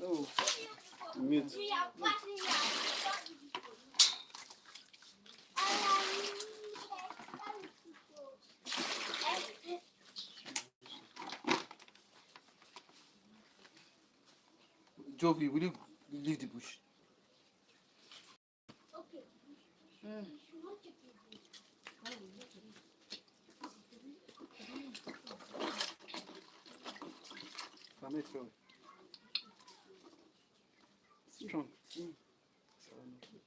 No, mute. Jovi, will you leave the bush? Okay. Ferment well. Strong. So not good.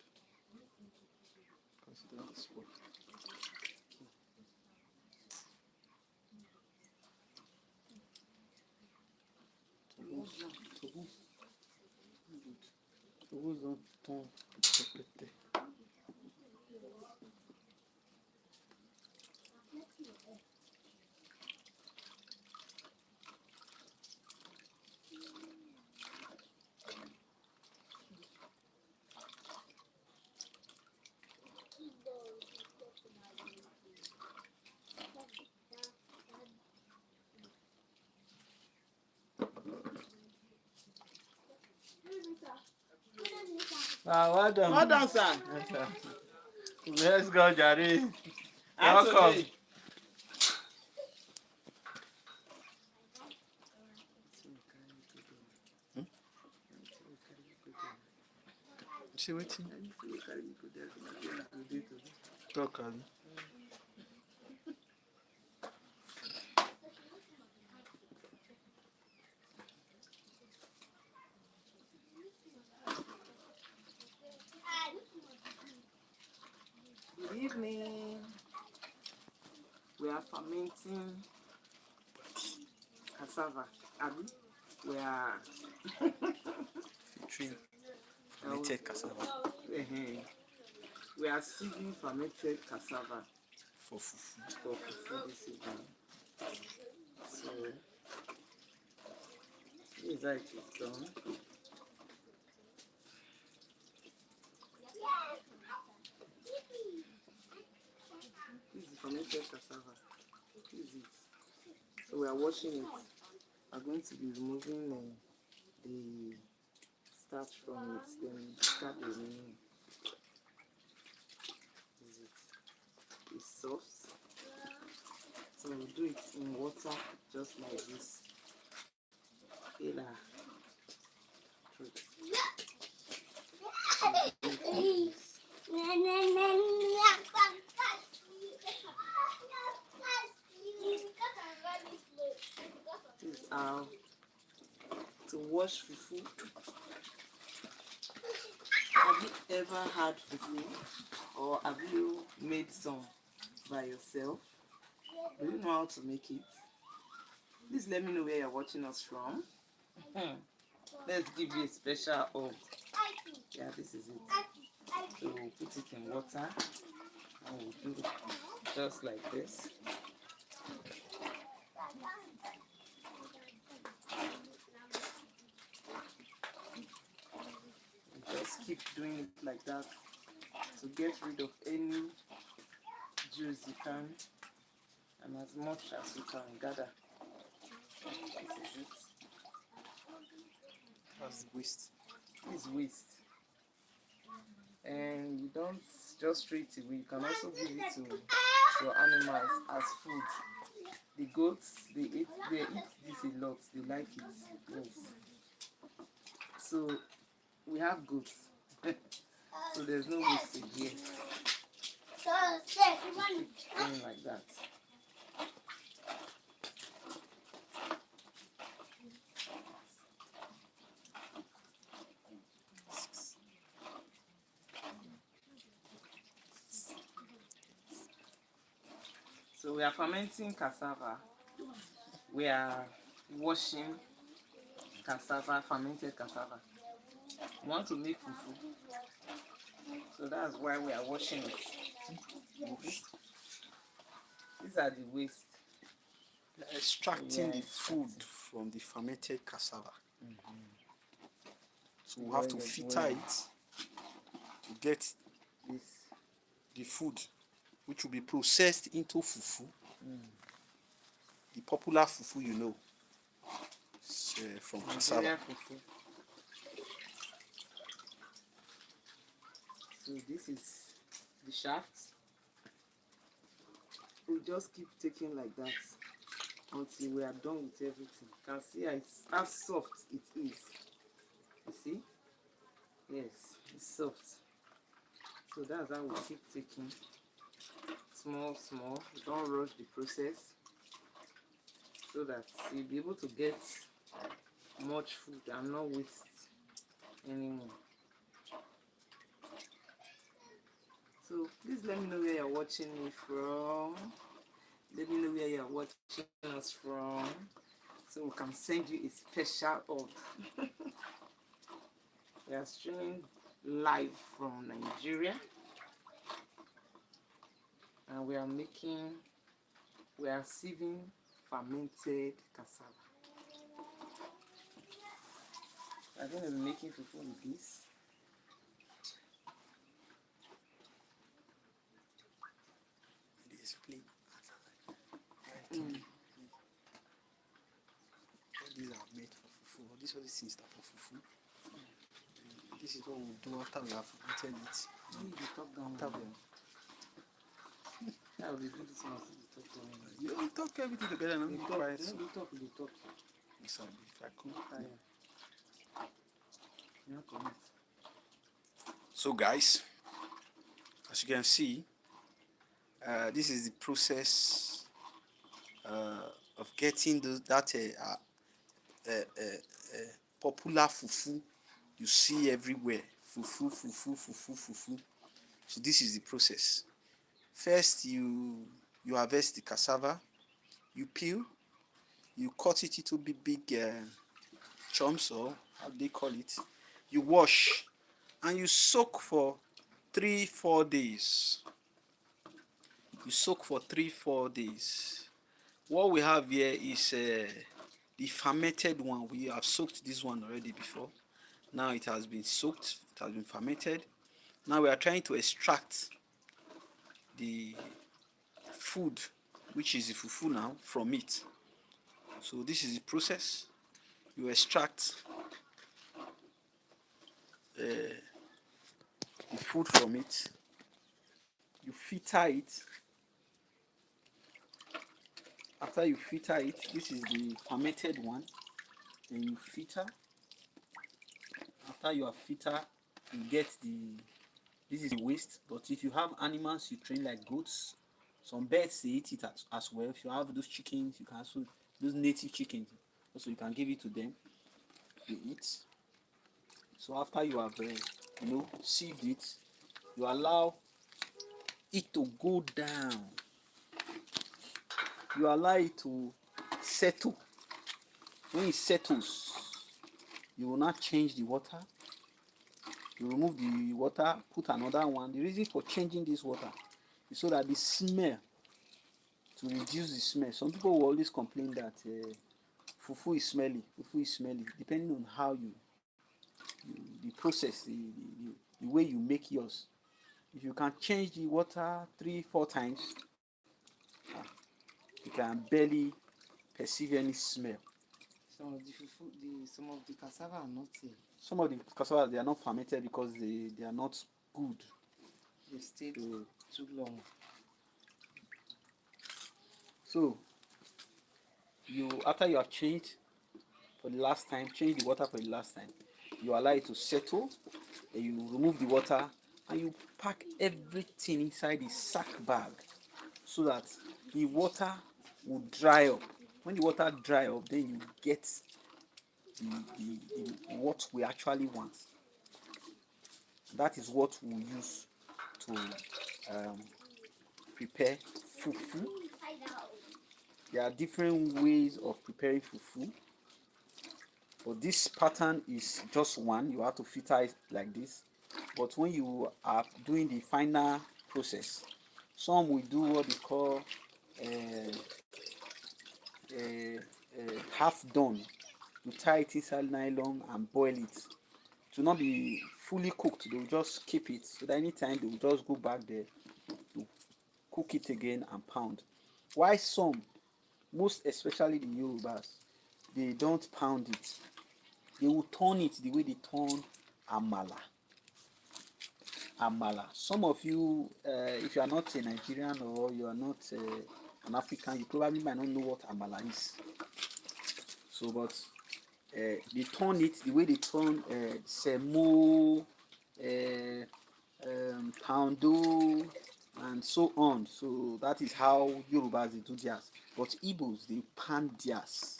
Consider this one. Togus don't turn chocolate. Well done. Well done, sir. Let's go, Jerry. Welcome. See waiting. Talk. Good evening. We are fermenting cassava. We are Fermented cassava. We are sieving fermented cassava For fufu. for fufu this evening. So this is how it is done. This is fermented cassava. This is it. So we are washing it. We are going to be removing the starch from it, then start the remaining. This is it. It's soft. So we'll do it in water just like this. Ela. This is how to wash fufu. Have you ever had fufu, or have you made some by yourself? Do you know how to make it? Please let me know where you're watching us from. Let's give you a special hug. Yeah, this is it. So we'll put it in water and we'll do just like this. Just keep doing it like that to get rid of any juice you can, and as much as you can gather. This is it. That's waste. This is waste. And you don't just throw it away. You can also give it to your animals as food. The goats, they eat this a lot. They like it. Yes. So we have goats. So there's no waste here. Keep going like that. So we are fermenting cassava. We are washing cassava, fermented cassava. We want to make fufu. So that's why we are washing it. These are the waste. Extracting the food from the fermented cassava. So we have to filter it to get this the food, which will be processed into fufu The popular fufu, you know, from cassava. Nigeria fufu. So this is the shaft. We just keep taking like that until we are done with everything. You can see how soft it is. You see? Yes, it's soft. So that's how we keep taking small. Don't rush the process so that you'll be able to get much food and not waste anymore. So please let me know where you're watching me from. Let me know where you're watching us from, so we can send you a special hug. We are streaming live from Nigeria, and we are sieving fermented cassava. We are going to be making fufu with this. These are made for fufu. These are the things that for fufu. This is what we'll do after we have eaten it. You talk down. Yeah, we do this one. You talk everything together and You be talk. quiet. You talk. If I come. So guys, as you can see, this is the process of getting that popular fufu you see everywhere. Fufu. So this is the process. First, you harvest the cassava, you peel, you cut it into big chunks, or how they call it. You wash and you soak for 3-4 days. You soak for 3-4 days. What we have here is the fermented one. We have soaked this one already before. Now it has been soaked, it has been fermented. Now we are trying to extract the food, which is the fufu now, from it. So this is the process. You extract the food from it. You filter it. After you filter it, this is the fermented one. Then you filter. After you have filter, you get this is the waste. But if you have animals you train like goats, some birds they eat it as well. If you have those chickens, you can also, those native chickens, also you can give it to them. They eat. So after you have sieved it, you allow it to go down. You allow it to settle. When it settles, you will not change the water. You remove the water, put another one. The reason for changing this water is so that the smell, to reduce the smell. Some people will always complain that fufu is smelly. Depending on how the process, the way you make yours. If you can change the water 3-4 times, you can barely perceive any smell. Some of the cassava are not here. Some of the cassava, they are not fermented because they are not good. They stayed too long. So after you have changed for the last time, change the water for the last time, you allow it to settle, and you remove the water and you pack everything inside the sack bag so that the water will dry up. When the water dry up, then you get what we actually want. That is what we use to prepare fufu. There are different ways of preparing fufu, but this pattern is just one. You have to filter it like this. But when you are doing the final process, some will do what they call half done. You tie it inside nylon and boil it. It will not be fully cooked. They will just keep it so that anytime they will just go back there to cook it again and pound. Why some, most especially the Yorubas, they don't pound it. They will turn it the way they turn amala. Amala. Some of you, if you are not a Nigerian or you are not an African, you probably might not know what amala is. So, but they turn it the way they turn semo, poundo, and so on. So that is how Yorubas they do theirs. But Igbos they pound theirs.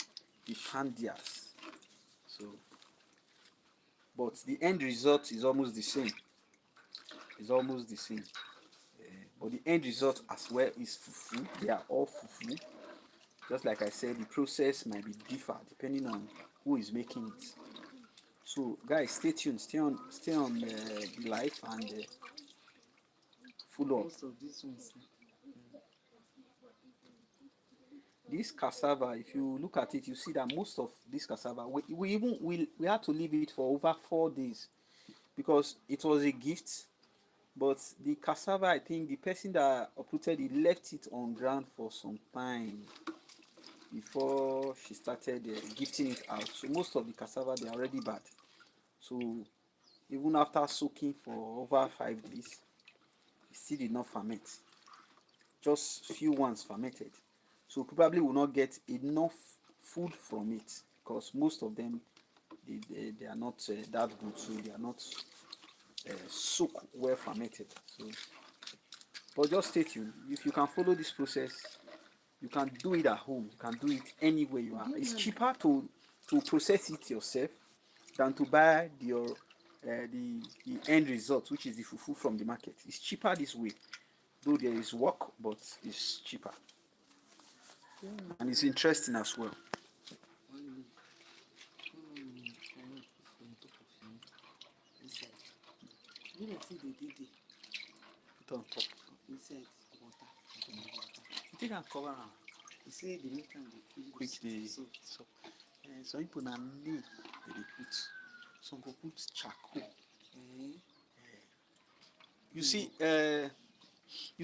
They pound theirs. So, but the end result is almost the same. It's almost the same. But the end result as well is fufu. They are all fufu. Just like I said, the process might be differ depending on who is making it. So guys, stay tuned, stay on the live and follow up. Most of these ones. This cassava, if you look at it, you see that most of this cassava, we had to leave it for over 4 days because it was a gift. But the cassava, I think the person that uprooted it left it on ground for some time before she started gifting it out. So most of the cassava they are already bad. So even after soaking for over 5 days, it still did not ferment. Just few ones fermented. So probably will not get enough food from it because most of them they are not that good, so they are not soak well fermented. So, but just stay tuned. If you can follow this process, you can do it at home. You can do it anywhere you are. It's cheaper to process it yourself than to buy the end result, which is the fufu from the market. It's cheaper this way, though there is work, but it's cheaper. And it's interesting as well. Put on top. Inside water. You think I can cover am? You say the meat and the Quick the so so. Some people na nail they dey put. Some go put charcoal. You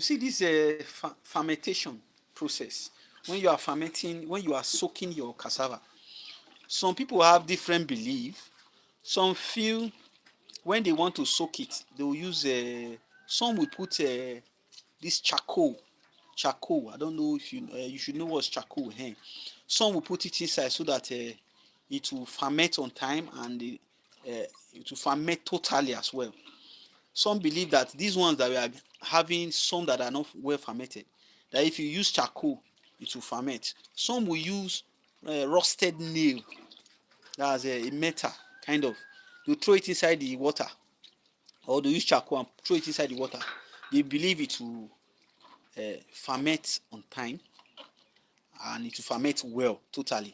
see, this fermentation process. When you are fermenting, when you are soaking your cassava, some people have different belief. Some feel when they want to soak it, they will use some will put this charcoal. Charcoal. I don't know if you should know what's charcoal. Hey, some will put it inside so that it will ferment on time and it will ferment totally as well. Some believe that these ones that we are having, some that are not well fermented, that if you use charcoal, it will ferment. Some will use rusted nail, that's a metal kind of. You throw it inside the water, or they use charcoal and throw it inside the water. They believe it will ferment on time and it will ferment well totally.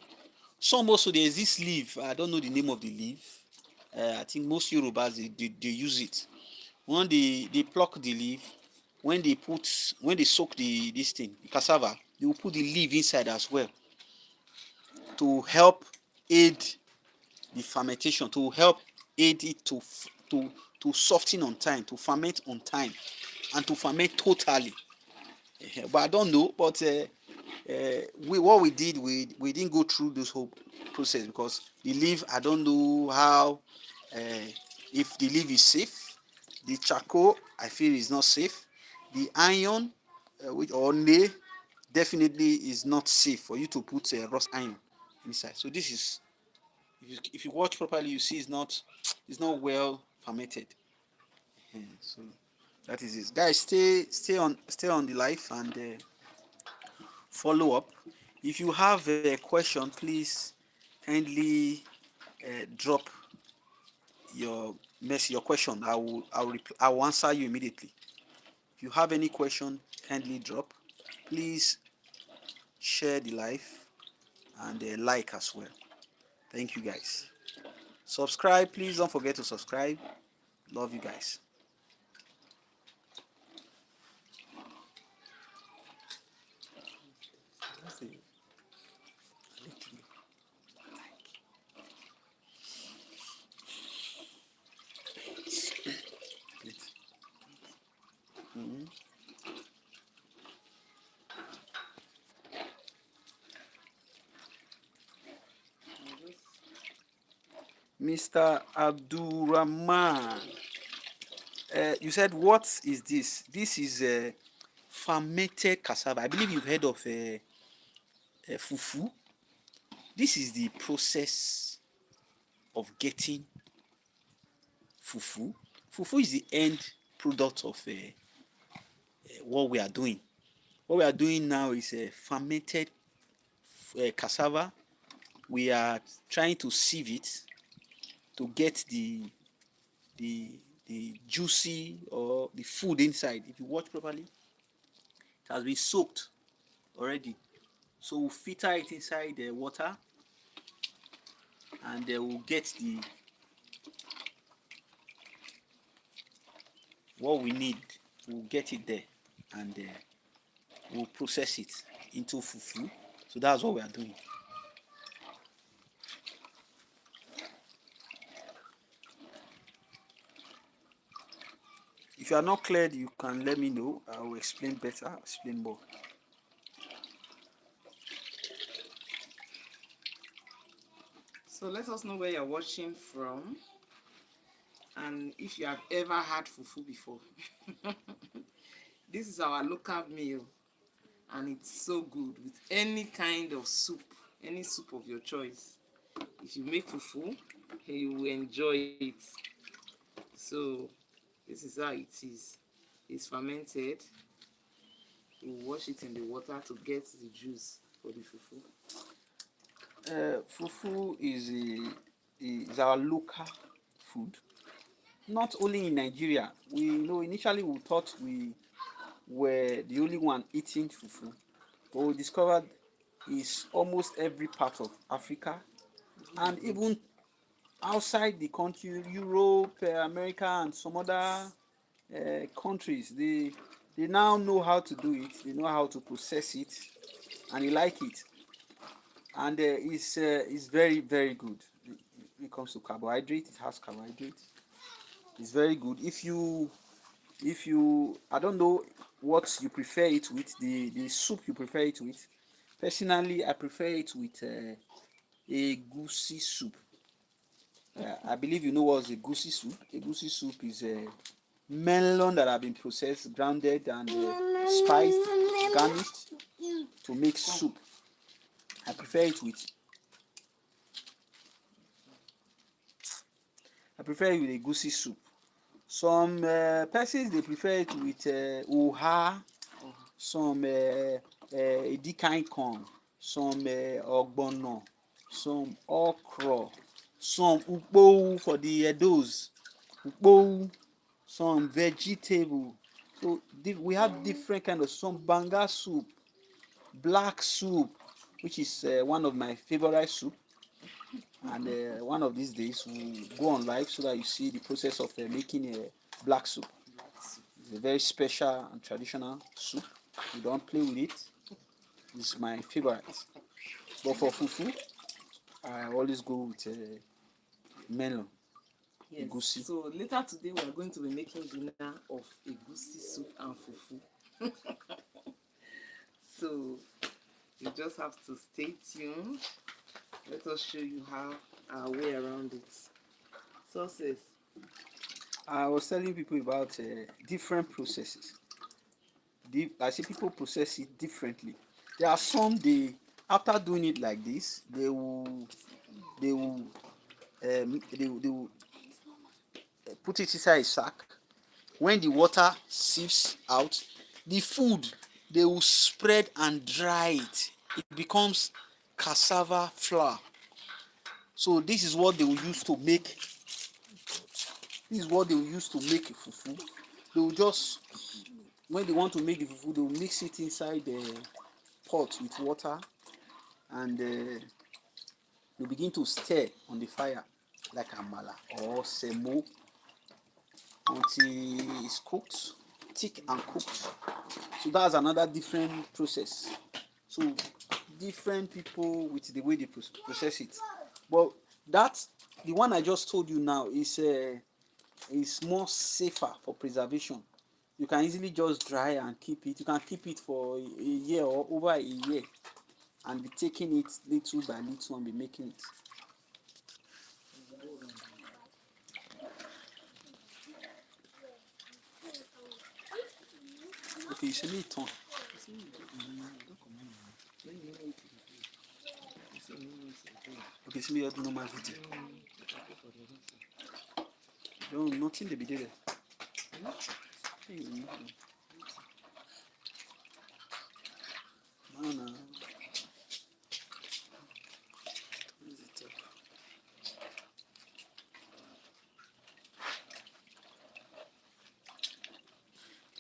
Some also there is this leaf. I don't know the name of the leaf. I think most Yorubas they use it. When they pluck the leaf, when they soak the cassava, they will put the leaf inside as well to help aid the fermentation, to help aid it to soften on time, to ferment on time, and to ferment totally. But I don't know. But what we did, we didn't go through this whole process because the leaf, I don't know how if the leaf is safe. The charcoal, I feel, is not safe. The iron, or nail, definitely is not safe for you to put rust iron inside. So this is, if you watch properly, you see it's not well fermented. So that is it, guys. Stay on the live and follow up. If you have a question, please kindly drop your question. I will answer you immediately. If you have any question, kindly drop. Please share the live and like as well. Thank you guys. Subscribe, please don't forget to subscribe. Love you guys. Mr. Abdurrahman. You said, what is this? This is fermented cassava. I believe you've heard of fufu. This is the process of getting fufu. Fufu is the end product of what we are doing. What we are doing now is fermented cassava. We are trying to sieve it to get the the juicy or the food inside. If you watch properly, it has been soaked already. So we'll filter it inside the water, and we'll get the what we need. We'll get it there, and we'll process it into fufu. So that's what we are doing. If you are not clear, you can let me know. I will explain better, explain more. So let us know where you're watching from, and if you have ever had fufu before. This is our local meal, and it's so good with any kind of soup, any soup of your choice. If you make fufu, you will enjoy it. So this is how it is. It's fermented. You wash it in the water to get the juice for the fufu. Fufu is our local food. Not only in Nigeria. We know initially we thought we were the only one eating fufu, but we discovered it's almost every part of Africa, and even outside the country, Europe, America, and some other countries. They now know how to do it. They know how to process it, and they like it. And it's very, very good. When it comes to carbohydrate, it has carbohydrates. It's very good. If you I don't know what you prefer it with, the soup you prefer it with. Personally, I prefer it with a goosey soup. I believe you know what's a goosey soup. A goosey soup is a melon that have been processed, grounded, and spiced, garnished to make soup. I prefer it with a goosey soup. Some persons they prefer it with oha, some edikan corn, some ogbono, some okra, some ukpo for the edos, ukpo, some vegetable. So we have different kind of some banga soup, black soup, which is one of my favorite soup. And one of these days we'll go on live so that you see the process of making a black soup. It's a very special and traditional soup. You don't play with it. It's my favorite. But for fufu, I always go with melon. Yes. Egusi. So later today we are going to be making dinner of egusi soup and fufu. So you just have to stay tuned. Let us show you how our way around it. Sources. I was telling people about different processes. I see people process it differently. There are some after doing it like this, they will put it inside a sack. When the water sieves out, the food they will spread and dry it. It becomes cassava flour. So this is what they will use to make. This is what they will use to make a fufu. They will just, when they want to make the fufu, they will mix it inside the pot with water, and they begin to stir on the fire like amala or semo until it's cooked, thick and cooked. So that's another different process. So different people with the way they process it. But the one I just told you now is more safer for preservation. You can easily just dry and keep it. You can keep it for a year or over a year and be taking it little by little and be making it. Okay, c'est mis ton. Okay, c'est mis do normal video. No, nothing they be there. No.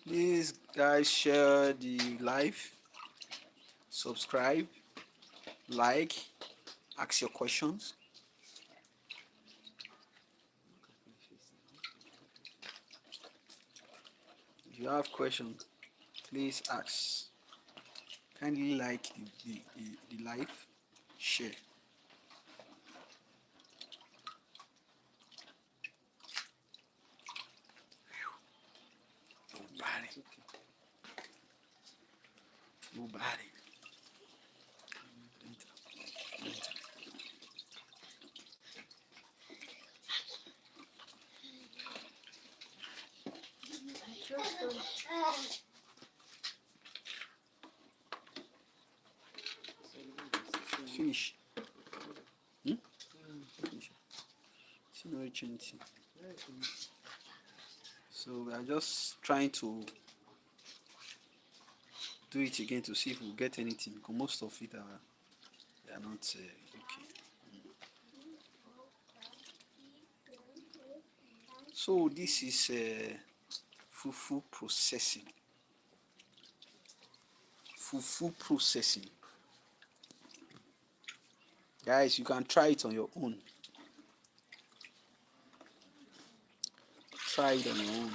Please, guys, share the live, subscribe, like, ask your questions. If you have questions, please ask. Kindly like the live, share. Nobody. Finish. Finish. So we are just trying to do it again to see if we'll get anything, because most of it are not okay. So this is fufu processing. Fufu processing. Guys, you can try it on your own. Try it on your own.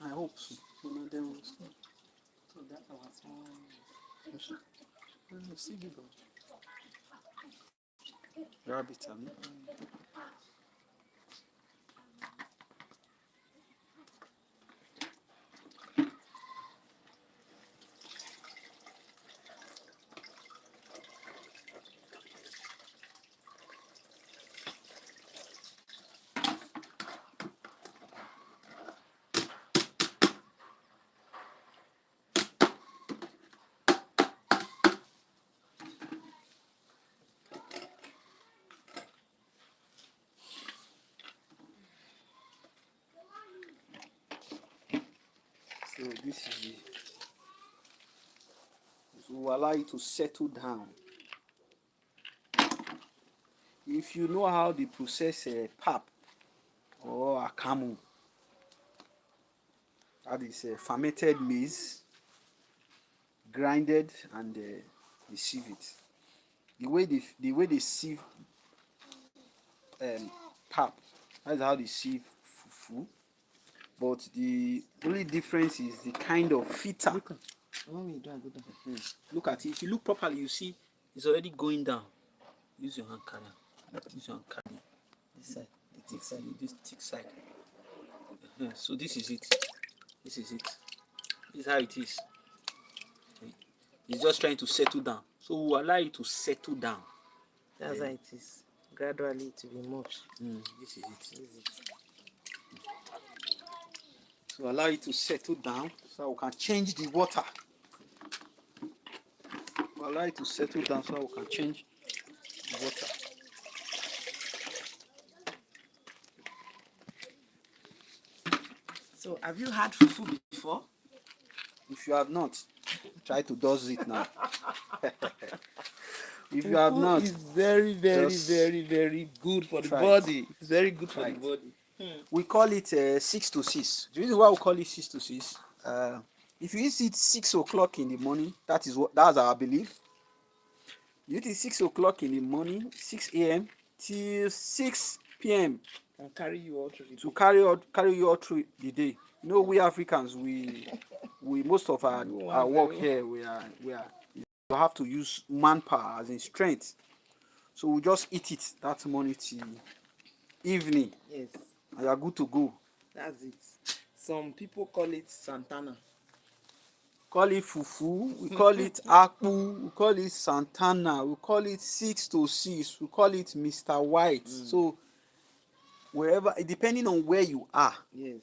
I hope so. So that our small. See, give rabbit, I mean. So this is the, so we'll allow you to settle down. If you know how they process a pap or a camu, that is fermented maize, grinded and they sieve it. The way they sieve pap, that's how they sieve fufu. But the only difference is the kind of filter. Look at it. If you look properly, you see it's already going down. Use your hand, carry. Use your hand, carry. This side, the thick side, this thick side. So this is it. This is it. This is how it is. It's just trying to settle down. So we'll allow it to settle down. That's how it is. Gradually to be moved. This is it. So allow it to settle down so we can change the water. We'll allow it to settle down so we can change the water. So have you had fufu before? If you have not, try to dose it now. If you have not, it's very good for the body. It's very good for the body. We call it 6 to 6. The reason why we call it 6 to 6, if you eat it 6 o'clock in the morning, that's our belief. You eat it 6 o'clock in the morning, 6 a.m. till 6 p.m. And carry you all through the day. To carry you all through the day. You know, we Africans, we most of our work here, we have to use manpower as in strength. So we just eat it that morning till evening, Yes, and you are good to go. that's it. Some people call it Santana. Call it fufu, we call it akpu, we call it Santana, we call it 6 to 6, we call it Mr. White. So wherever, depending on where you are, Yes.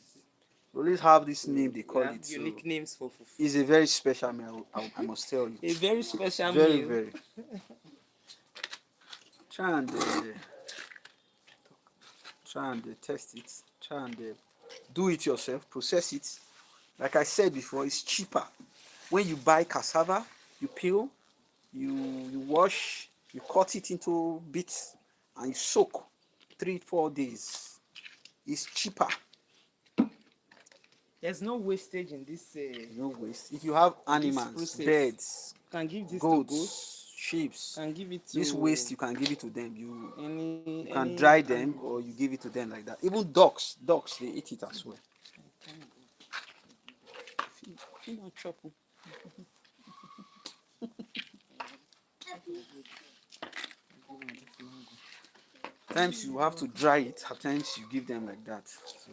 we always have this So name they we call have it. So unique names for fufu. it's a very special meal, I must tell you. A very special Very, meal. very. Try and test it. Try and do it yourself, process it. Like I said before, it's cheaper. When you buy cassava, you peel, you wash, you cut it into bits, and you soak 3-4 days. It's cheaper. There's no wastage in this. No waste. If you have This animals, process. birds, Can give this to goats. goats, sheep, Can give it to this waste you can give it to them. any. You can any dry them animal. or you give it to them like that. Even ducks, they eat it as well. Times you have to dry it, at times you give them like that. So,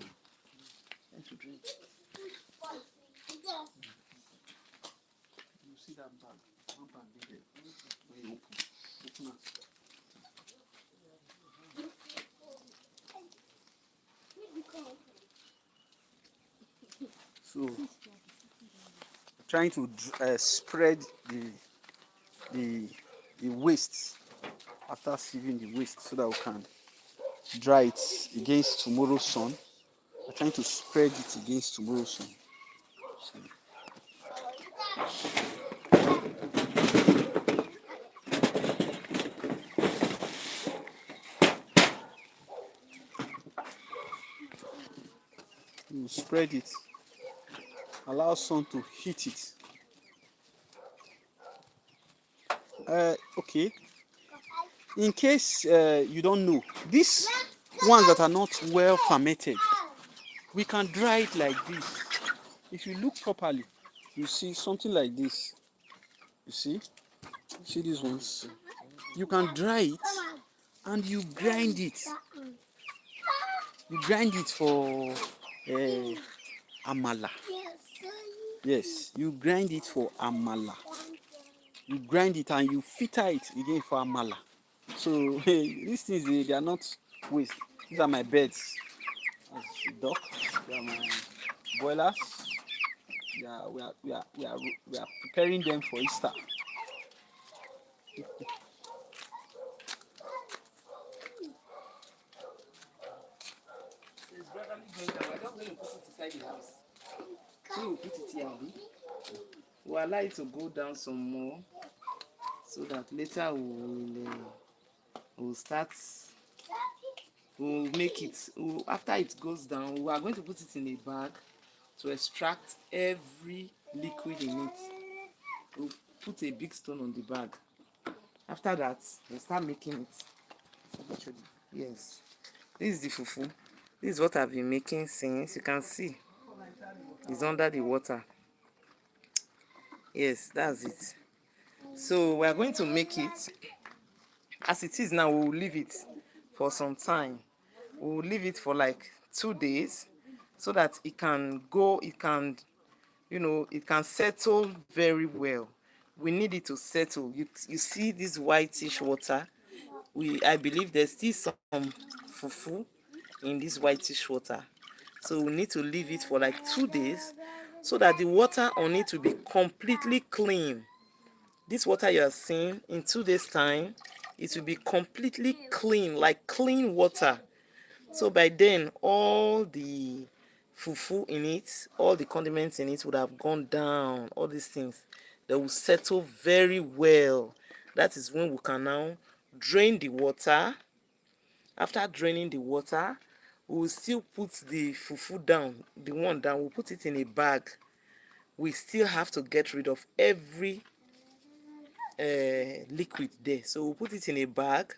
you see that bag? One bag there. When you open it. So, trying to spread the waste after sieving the waste so that we can dry it against tomorrow's sun. We're trying to spread it against tomorrow's sun. So, you spread it, allow sun to heat it. Okay, in case you don't know, these ones that are not well fermented, we can dry it like this. If you look properly, you see something like this. You see these ones. You can dry it and you grind it. You grind it for amala. Yes, you grind it for amala. You grind it and you filter it again for amala. So these things they are not waste. These are my beds. As a duck, they are my boilers. We are preparing them for Easter. It's gradually going down. We're just going to put it inside the house. So we'll put it here, Abi. We'll allow it to go down some more so that later we'll start. We'll make it. After it goes down, we are going to put it in a bag to extract every liquid in it. We'll put a big stone on the bag. After that, we'll start making it. Yes. This is the fufu. This is what I've been making since. You can see it's under the water. Yes, that's it. So we are going to make it as it is now. We will leave it for some time. We will leave it for like 2 days so that it can go, it can, it can settle very well. We need it to settle. You see this whitish water. I believe there's still some fufu in this whitish water. So we need to leave it for like 2 days so that the water on it will be completely clean. This water you are seeing, in 2 days time, it will be completely clean, like clean water. So by then, all the fufu in it, all the condiments in it would have gone down. All these things, they will settle very well. That is when we can now drain the water. After draining the water, we will still put the fufu down, the one down. We'll put it in a bag. We still have to get rid of every liquid there. So we'll put it in a bag,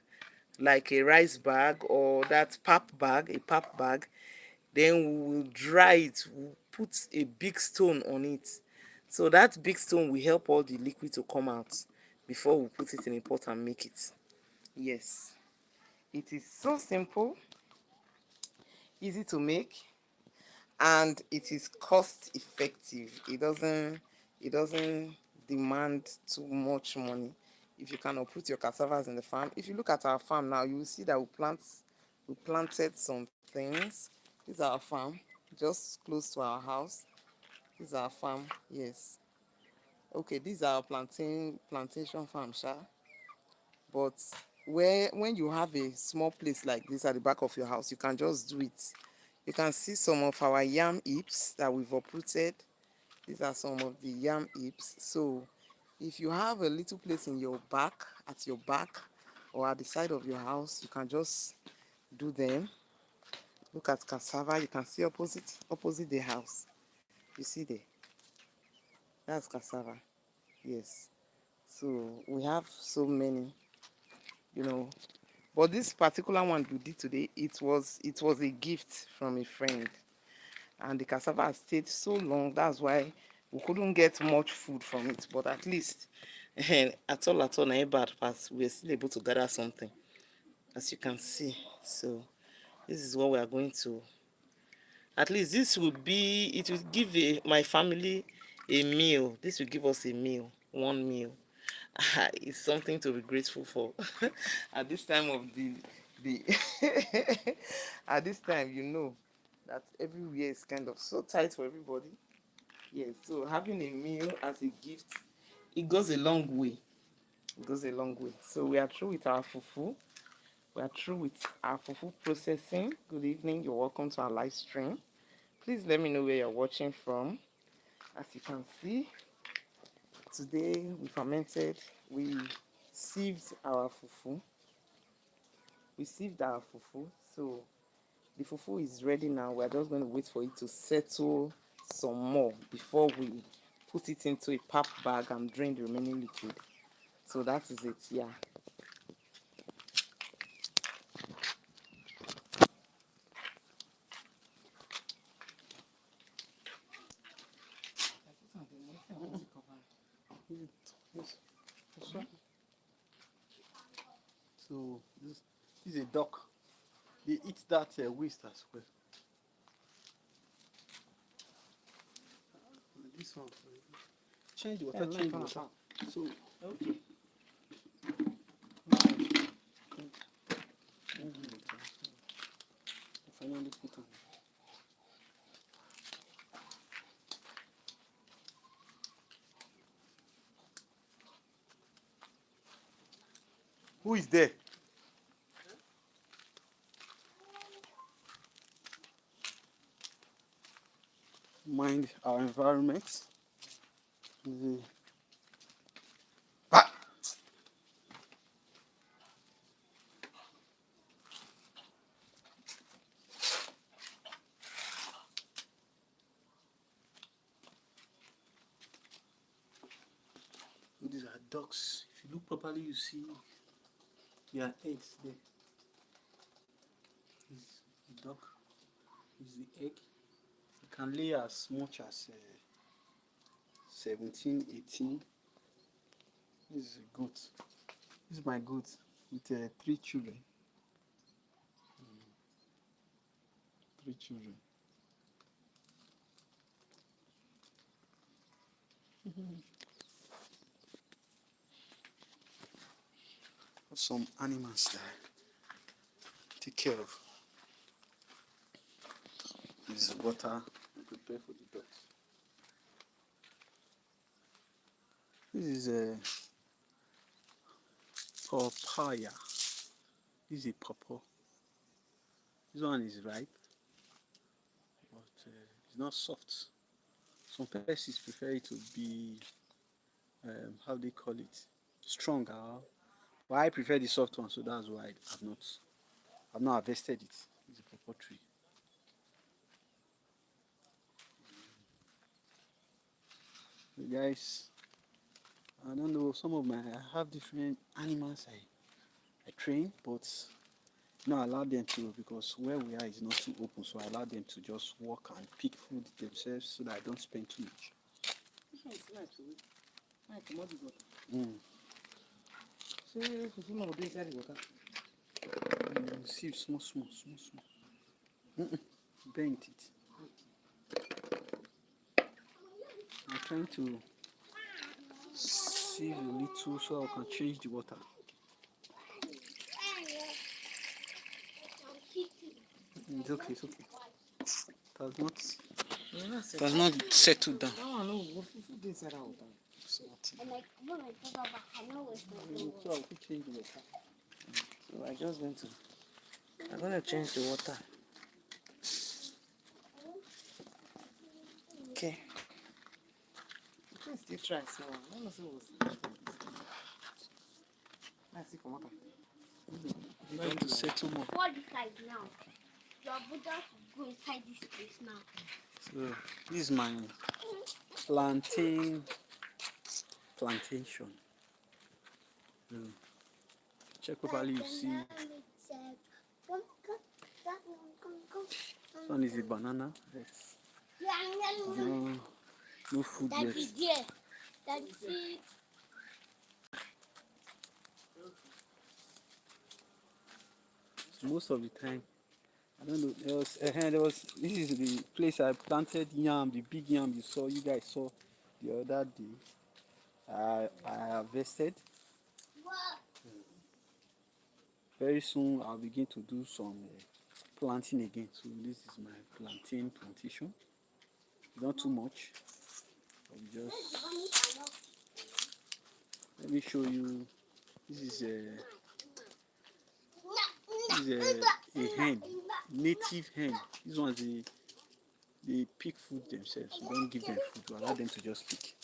like a rice bag or that pap bag, a pap bag. Then we will dry it. We'll put a big stone on it. So that big stone will help all the liquid to come out before we put it in a pot and make it. Yes. It is so simple. easy to make, and it is cost effective. It doesn't demand too much money. If you can uproot your cassavas in the farm, if you look at our farm now, you will see that we planted some things. This is our farm, just close to our house. This is our farm, yes. Okay, this is our plantation farm, sha. But when you have a small place like this at the back of your house, you can just do it. You can see some of our yam heaps that we've uprooted. These are some of the yam heaps. So if you have a little place in your back, at your back, or at the side of your house, you can just do them. Look at cassava. You can see opposite the house. You see there? That's cassava. Yes. So we have so many, you know. But this particular one we did today, it was a gift from a friend. And the cassava has stayed so long, that's why we couldn't get much food from it. But at least at all not bad pass, we're still able to gather something, as you can see. So this is what we are going to, at least this will be, it will give my family a meal. This will give us a meal, one meal. It's something to be grateful for. At this time of the at this time, that everywhere is kind of so tight for everybody. Yes, so having a meal as a gift, it goes a long way. It goes a long way. So we are through with our fufu. We are through with our fufu processing. Good evening. You're welcome to our live stream. Please let me know where you're watching from. As you can see, today we sieved our fufu. So the fufu is ready now. We're just going to wait for it to settle some more before we put it into a pap bag and drain the remaining liquid. So that is it, yeah. So this is a duck. They eat that waste as well. This one. Change the water, change the water. So Okay. finally put on. Who is there? Mind our environment. Ah! These are ducks. If you look properly, you see there are eggs there. This is the duck. This is the egg. It can lay as much as 17, 18. This is a goat. This is my goat with 3 children. 3 children. Some animals that I take care of. This is water we prepare for the dogs. This is a papaya. This is a pawpaw. This one is ripe, but it's not soft. Some persons prefer it to be, how they call it, stronger. But I prefer the soft one, so that's why I've not harvested it. It's a pawpaw tree. Guys, I don't know, I have different animals I train, but not allow them to, because where we are is not too open, so I allow them to just walk and pick food themselves so that I don't spend too much. See, small. Bent it. I'm trying to sieve a little so I can change the water. It's okay, it's okay. It has not settled down. No, fufu dey inside that water. So I could change the water. So I'm gonna change the water. Okay. Let's still try small. I don't know let's see, come on. Trying to settle more. What is like now? Your Buddha go inside this place now. So this is my plantation. Check properly, you see. This one is a banana. No food That yet. is there. That is it. So most of the time, I don't know. This is the place I planted yam, the big yam you guys saw the other day. I harvested. Very soon I'll begin to do some planting again. So this is my plantain plantation. Not too much. Let me show you. This is a hen, native hen. These ones they pick food themselves. We don't give them food. We allow them to just pick.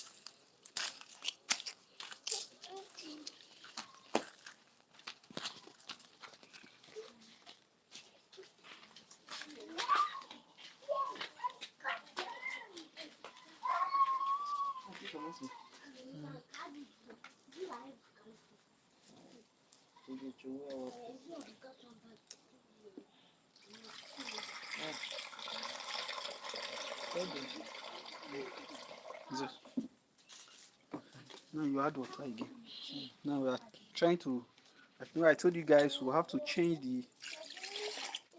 Now you add water again. Now we are trying to. I told you guys we'll have to change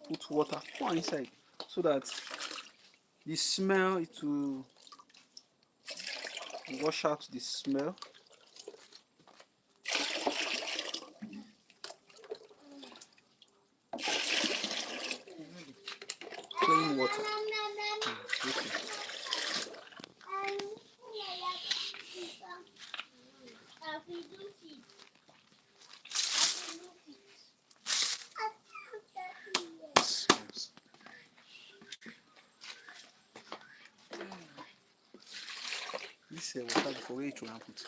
put water for inside so that the smell it will wash out the smell. Plain water. Okay. This water before we to put.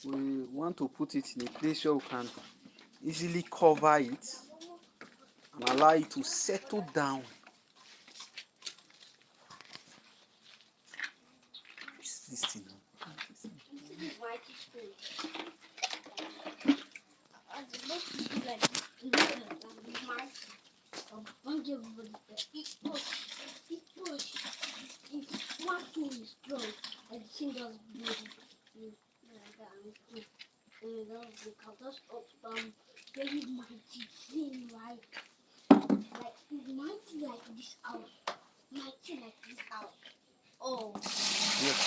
We want to put it in a place where we can easily cover it and allow it to settle down. This thing. Very mighty thing, like it's mighty like this house, mighty like this house. Oh. Yes.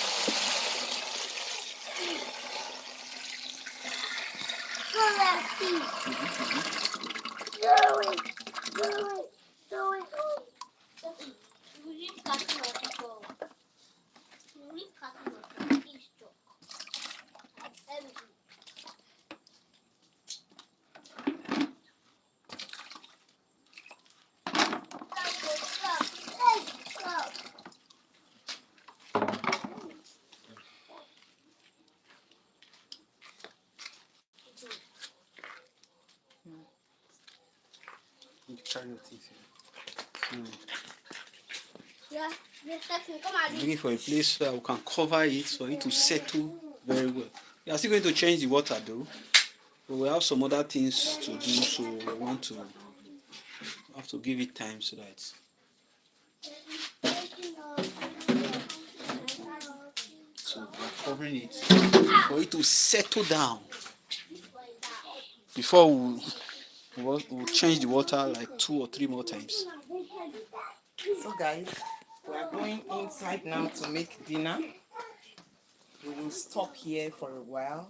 You carry your things here. Yeah. I'm looking for a place where we can cover it for it to settle very well. We are still going to change the water though. But we have some other things to do, so we want to have to give it time so that. So we're covering it for it to settle down before we'll change the water like 2 or 3 more times. So guys, we are going inside now to make dinner. We will stop here for a while.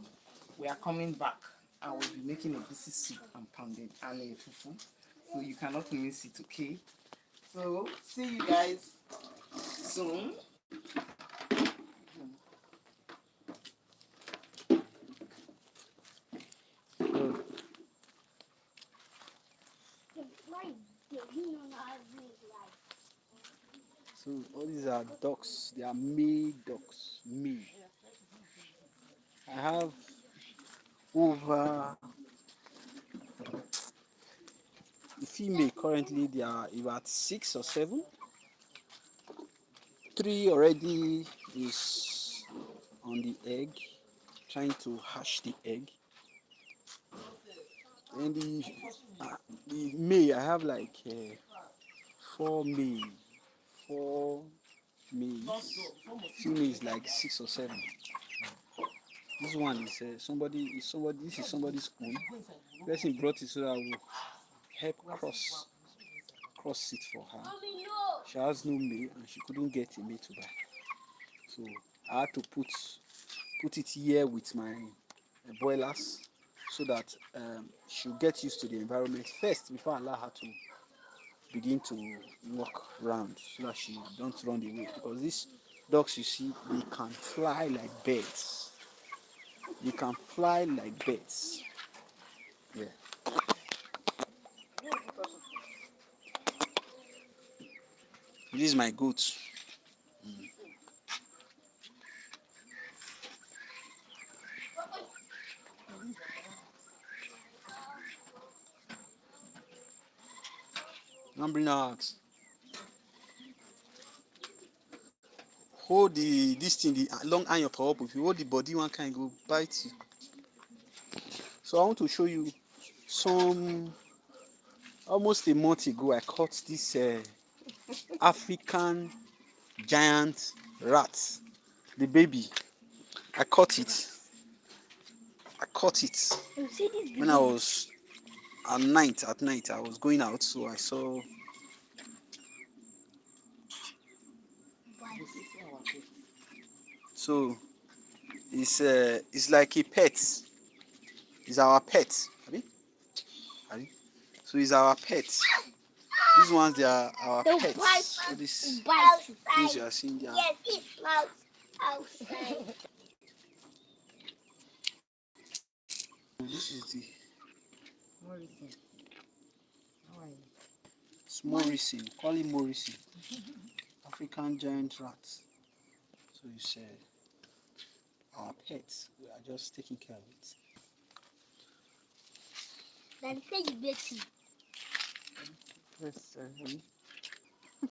We are coming back and we'll be making a busy soup and pounded and a fufu. So you cannot miss it, okay? So see you guys soon. So all these are ducks. They are May ducks. May. I have over the female currently. They are about 6 or 7. 3 already is on the egg, trying to hatch the egg. And the May, I have like 4 May, 4 maize. Female is like 6 or 7. This one is somebody. This is somebody's own. Person brought it so that I will help cross it for her. She has no male and she couldn't get a male to buy. So I had to put it here with my boilers so that she'll get used to the environment first before I allow her to begin to walk around so that she don't run away. Because these dogs, you see, they can fly like birds. They can fly like birds. Yeah. This is my goat. Don't bring her out. Hold this thing, the long iron for up. If you hold the body, one can go bite you. So I want to show you some. Almost a month ago, I caught this African giant rat, the baby. I caught it when I was at night. I was going out, so I saw. So it's like a pet. It's our pet. Abi? So it's our pet. These ones, they are our pets. So these things you are seeing there. Yes, it's outside. This is the Morrison. How are you? it's Morrison. Call him Morrison. African giant rat. So it's our pets. We are just taking care of it. Then say you bless you. Yes,